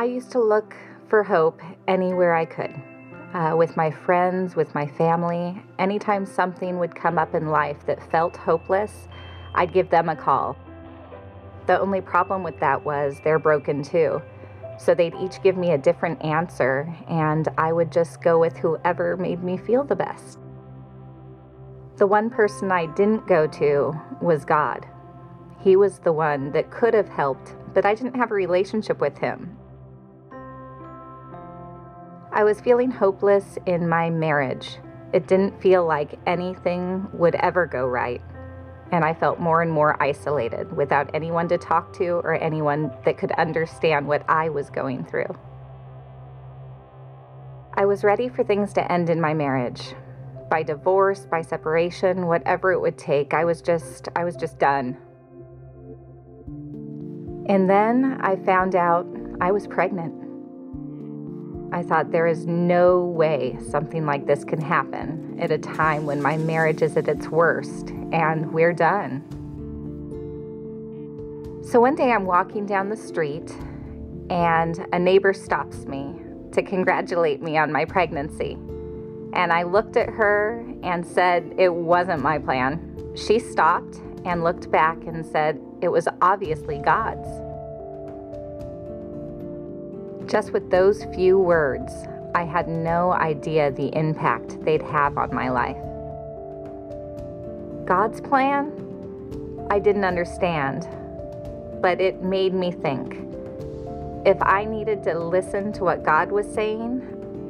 I used to look for hope anywhere I could, with my friends, with my family. Anytime something would come up in life that felt hopeless, I'd give them a call. The only problem with that was they're broken too. So they'd each give me a different answer, and I would just go with whoever made me feel the best. The one person I didn't go to was God. He was the one that could have helped, but I didn't have a relationship with him. I was feeling hopeless in my marriage. It didn't feel like anything would ever go right. And I felt more and more isolated without anyone to talk to or anyone that could understand what I was going through. I was ready for things to end in my marriage. By divorce, by separation, whatever it would take, I was just done. And then I found out I was pregnant. I thought there is no way something like this can happen at a time when my marriage is at its worst and we're done. So one day I'm walking down the street and a neighbor stops me to congratulate me on my pregnancy. And I looked at her and said it wasn't my plan. She stopped and looked back and said it was obviously God's. Just with those few words, I had no idea the impact they'd have on my life. God's plan? I didn't understand, but it made me think. If I needed to listen to what God was saying,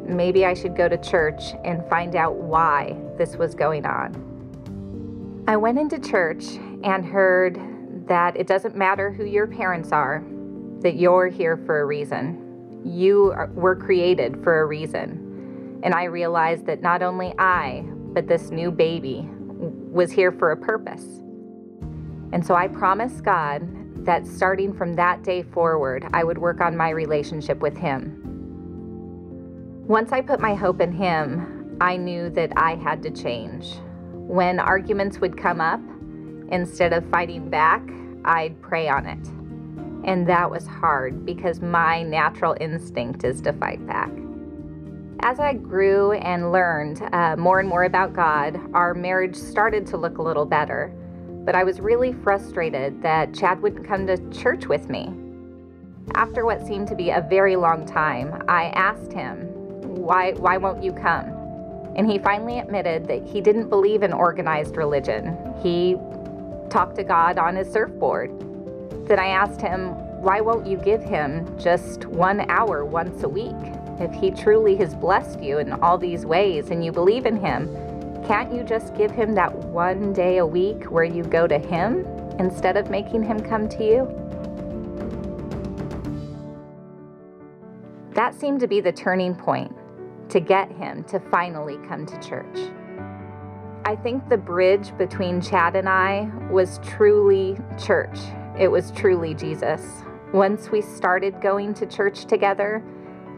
maybe I should go to church and find out why this was going on. I went into church and heard that it doesn't matter who your parents are, that you're here for a reason. You were created for a reason. And I realized that not only I, but this new baby was here for a purpose. And so I promised God that starting from that day forward, I would work on my relationship with Him. Once I put my hope in Him, I knew that I had to change. When arguments would come up, instead of fighting back, I'd pray on it. And that was hard because my natural instinct is to fight back. As I grew and learned more and more about God, our marriage started to look a little better. But I was really frustrated that Chad wouldn't come to church with me. After what seemed to be a very long time, I asked him, why won't you come? And he finally admitted that he didn't believe in organized religion. He talked to God on his surfboard. Then I asked him, why won't you give him just 1 hour once a week? If he truly has blessed you in all these ways and you believe in him, can't you just give him that 1 day a week where you go to him instead of making him come to you? That seemed to be the turning point to get him to finally come to church. I think the bridge between Chad and I was truly church. It was truly Jesus. Once we started going to church together,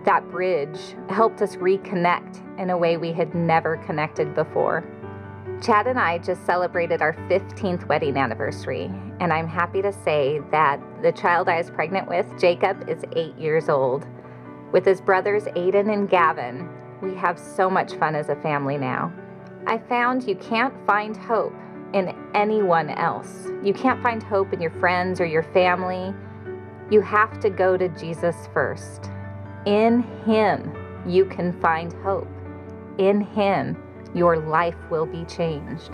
that bridge helped us reconnect in a way we had never connected before. Chad and I just celebrated our 15th wedding anniversary, and I'm happy to say that the child I was pregnant with, Jacob, is 8 years old. With his brothers Aiden and Gavin, we have so much fun as a family now. I found you can't find hope in anyone else. You can't find hope in your friends or your family. You have to go to Jesus first. In Him, you can find hope. In Him, your life will be changed.